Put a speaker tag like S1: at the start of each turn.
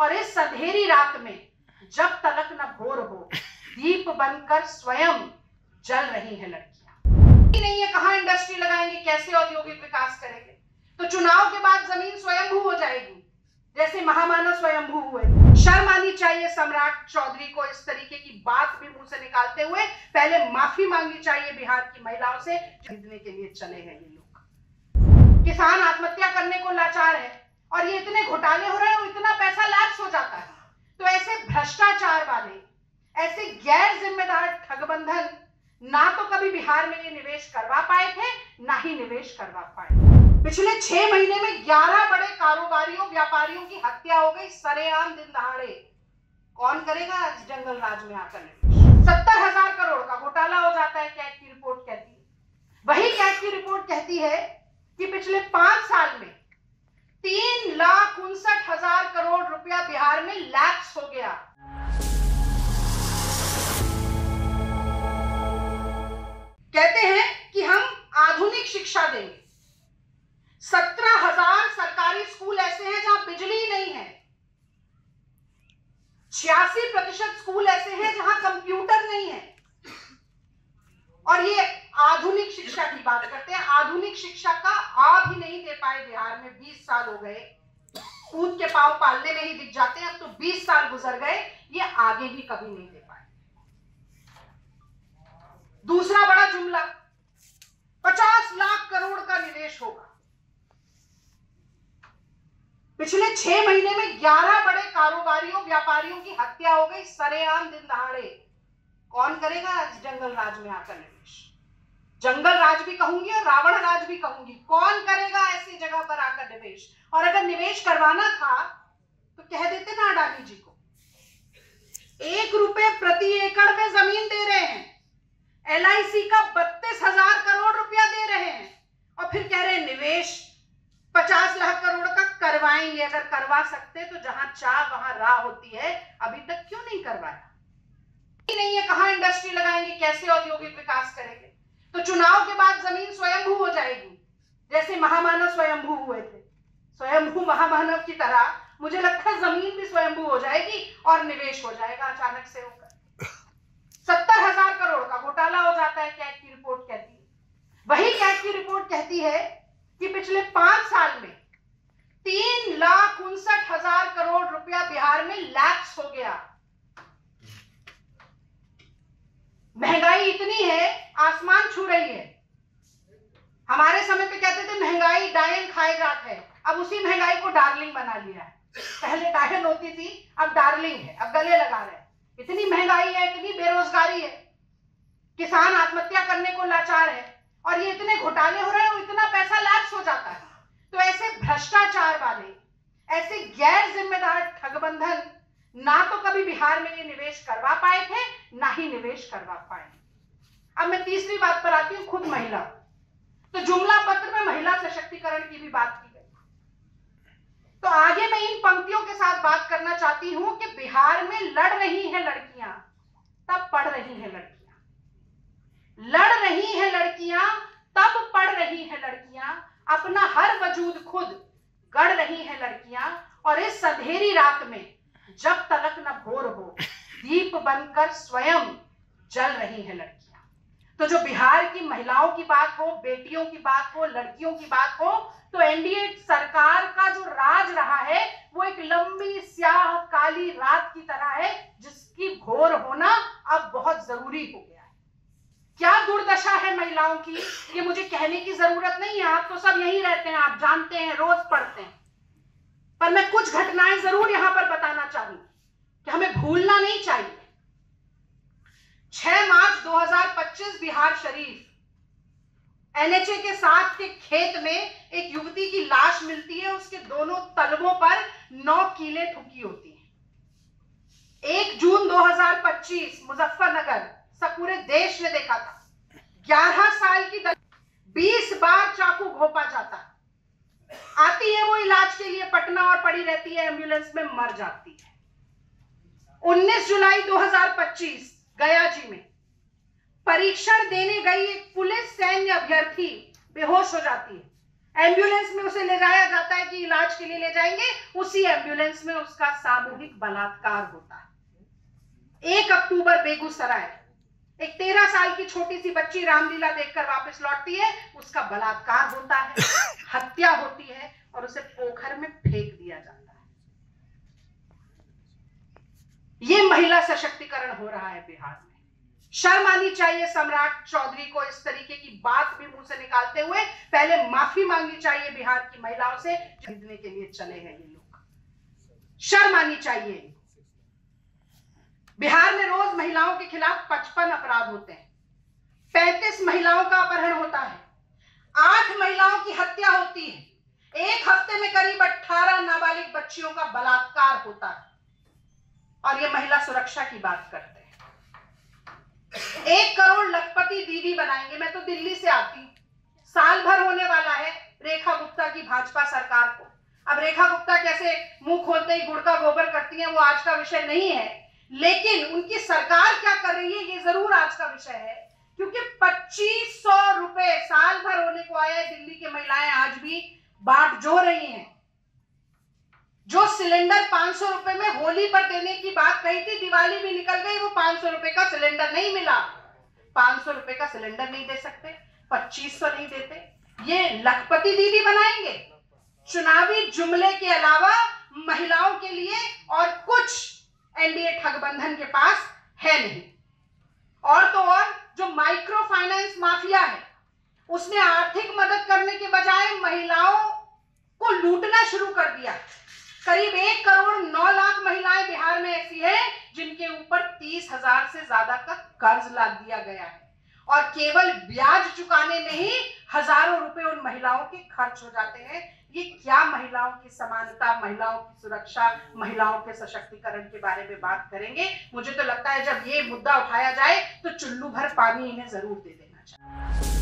S1: और इस अंधेरी रात में जब तलक न भोर हो, दीप बनकर स्वयं जल रही है लड़कियां। नहीं है कहां इंडस्ट्री लगाएंगे, कैसे औद्योगिक विकास करेंगे। तो चुनाव के बाद जमीन स्वयंभू हो जाएगी, जैसे महामानव स्वयंभू हुए। शर्म आनी चाहिए सम्राट चौधरी को इस तरीके की बात भी मुंह से निकालते हुए। पहले माफी मांगनी चाहिए बिहार की महिलाओं से, खरीदने के लिए चले हैं ये लोग। किसान आत्महत्या करने को लाचार है और ये इतने घोटाले हो रहे हैं, इतना पैसा लैप्स हो जाता है। तो ऐसे भ्रष्टाचार वाले, ऐसे गैर जिम्मेदार ठगबंधन ना तो कभी बिहार में ये निवेश करवा पाए थे, ना ही निवेश करवा पाए। पिछले 6 महीने में 11 बड़े कारोबारियों व्यापारियों की हत्या हो गई सरेआम दिन दहाड़े। कौन करेगा आज जंगल राज में आकर निवेश। 70,000 करोड़ का घोटाला हो जाता है, कैग की रिपोर्ट कहती है। वही कैग की रिपोर्ट कहती है कि पिछले 5 साल में 3,59,000 करोड़ रुपया बिहार में लैप्स हो गया। कहते हैं कि हम आधुनिक शिक्षा देंगे। 17,000 सरकारी स्कूल ऐसे हैं जहां बिजली ही नहीं है। 86% स्कूल ऐसे हैं जहां कंप्यूटर नहीं है। और ये आधुनिक शिक्षा की बात करते हैं। आधुनिक शिक्षा का आ भी नहीं दे पाए बिहार में। 20 साल हो गए, कूद के पांव पालने में ही दिख जाते हैं। अब तो 20 साल गुजर गए, ये आगे भी कभी नहीं दे पाए। दूसरा बड़ा जुमला, 50 लाख करोड़ का निवेश होगा। पिछले 6 महीने में 11 बड़े कारोबारियों व्यापारियों की हत्या हो गई सरेआम दिन दहाड़े। कौन करेगा आज जंगल राज में आकर निवेश। जंगल राज भी कहूंगी और रावण राज भी कहूंगी। कौन करेगा ऐसी जगह पर आकर निवेश। और अगर निवेश करवाना था तो कह देते ना अडानी जी को। 1 रुपए प्रति एकड़ में जमीन दे रहे हैं, LIC का 32,000 करोड़ रुपया दे रहे हैं और फिर कह रहे हैं निवेश 50 लाख करोड़ का करवाएंगे। अगर करवा सकते तो जहां चाह वहां राह होती है, अभी तक क्यों नहीं करवाया। नहीं है कहां इंडस्ट्री लगाएंगे, कैसे औद्योगिक विकास करेंगे। तो चुनाव के बाद जमीन स्वयंभू हो जाएगी, जैसे महामानव स्वयंभू हुए थे। स्वयंभू महामानव की तरह मुझे लगता है जमीन भी स्वयंभू हो जाएगी और निवेश हो जाएगा अचानक से होकर। 70,000 करोड़ का घोटाला हो जाता है, कैग की रिपोर्ट कहती है। वही कैग की रिपोर्ट कहती है कि पिछले 5 साल में 3,59,000 करोड़ रुपया बिहार में लैप्स हो गया। महंगाई इतनी है, आसमान छू रही है। हमारे समय पे कहते थे महंगाई डायन खाए जात है, अब उसी महंगाई को डार्लिंग बना लिया है। पहले डायन होती थी, अब डार्लिंग है, अब गले लगा रहे हैं। इतनी महंगाई है, इतनी बेरोजगारी है, किसान आत्महत्या करने को लाचार है और ये इतने घोटाले हो रहे हैं, इतना पैसा लैप्स हो जाता है। तो ऐसे भ्रष्टाचार वाले, ऐसे गैर जिम्मेदार ठगबंधन ना तो कभी बिहार में ये निवेश करवा पाए थे, ना ही निवेश करवा पाए। अब मैं तीसरी बात पर आती हूं, खुद महिला। तो जुमला पत्र में महिला सशक्तिकरण की भी बात की गई। तो आगे मैं इन पंक्तियों के साथ बात करना चाहती हूं कि बिहार में लड़ रही हैं लड़कियां, तब पढ़ रही हैं लड़कियां। लड़ रही हैं लड़कियां, तब पढ़ रही हैं लड़कियां। अपना हर वजूद खुद गढ़ रही हैं लड़कियां। और इस अंधेरी रात में जब तलक न भोर हो, दीप बनकर स्वयं जल रही हैं लड़कियां। तो जो बिहार की महिलाओं की बात हो, बेटियों की बात हो, लड़कियों की बात हो, तो एनडीए सरकार का जो राज रहा है वो एक लंबी स्याह काली रात की तरह है, जिसकी भोर होना अब बहुत जरूरी हो गया है। क्या दुर्दशा है महिलाओं की, ये मुझे कहने की जरूरत नहीं है। आप तो सब यहीं रहते हैं, आप जानते हैं, रोज पढ़ते हैं। पर मैं कुछ घटनाएं जरूर यहां पर बताना चाहूंगी कि हमें भूलना नहीं चाहिए। 6 मार्च 2025 बिहार शरीफ NHA के साथ के खेत में एक युवती की लाश मिलती है। उसके दोनों तलवों पर 9 कीलें ठुकी होती हैं। 1 जून 2025 मुजफ्फरनगर, सब पूरे देश ने देखा था। 11 साल की 20 बार चाकू घोंपा जाता है। आती है वो इलाज के लिए पटना और पड़ी रहती है, एम्बुलेंस में मर जाती है। 19 जुलाई 2025 गया जी में परीक्षण देने गई एक पुलिस सैन्य अभ्यर्थी बेहोश हो जाती है। एम्बुलेंस में उसे ले जाया जाता है कि इलाज के लिए ले जाएंगे, उसी एम्बुलेंस में उसका सामूहिक बलात्कार होता है। 1 अक्टूबर बेगूसराय, एक 13 साल की छोटी सी बच्ची रामलीला देखकर वापस लौटती है, उसका बलात्कार होता है, हत्या होती है और उसे पोखर में फेंक दिया जाता है। ये महिला सशक्तिकरण हो रहा है बिहार में। शर्म आनी चाहिए सम्राट चौधरी को इस तरीके की बात भी मुंह से निकालते हुए। पहले माफी मांगनी चाहिए बिहार की महिलाओं से, खरीदने के लिए चले हैं ये लोग। शर्म आनी चाहिए। बिहार में रोज महिलाओं के खिलाफ 55 अपराध होते हैं, 35 महिलाओं का अपहरण होता है, 8 महिलाओं की हत्या होती है, एक हफ्ते में करीब 18 नाबालिग बच्चियों का बलात्कार होता है। और ये महिला सुरक्षा की बात करते हैं। 1 करोड़ लखपति दीदी बनाएंगे। मैं तो दिल्ली से आती हूं, साल भर होने वाला है रेखा गुप्ता की भाजपा सरकार को। अब रेखा गुप्ता कैसे मुंह खोलते ही गुड़ का गोबर करती हैं, वो आज का विषय नहीं है, लेकिन उनकी सरकार क्या कर रही है ये जरूर आज का विषय है। क्योंकि 2500 रुपए साल भर होने को आया है, दिल्ली की महिलाएं आज भी बांट जो रही हैं। जो सिलेंडर 500 रुपए में होली पर देने की बात कही थी, दिवाली भी निकल गई, वो 500 रुपए का सिलेंडर नहीं मिला। 500 रुपए का सिलेंडर नहीं दे सकते, 2500 नहीं देते। ये लखपति दीदी बनाएंगे। चुनावी जुमले के अलावा महिलाओं के लिए और कुछ एनडीए ठगबंधन के पास है नहीं। और तो और जो माइक्रो फाइनेंस माफिया है, उसने आर्थिक मदद करने के बजाय महिलाओं को लूटना शुरू कर दिया। करीब 1 करोड़ 9 लाख महिलाएं बिहार में ऐसी हैं जिनके ऊपर 30,000 से ज्यादा का कर्ज लाद दिया गया है, और केवल ब्याज चुकाने में ही हजारों रुपए उन महिलाओं के खर्च हो जाते हैं। ये क्या महिलाओं की समानता, महिलाओं की सुरक्षा, महिलाओं के सशक्तिकरण के बारे में बात करेंगे। मुझे तो लगता है जब ये मुद्दा उठाया जाए तो चुल्लू भर पानी इन्हें जरूर दे देना चाहिए।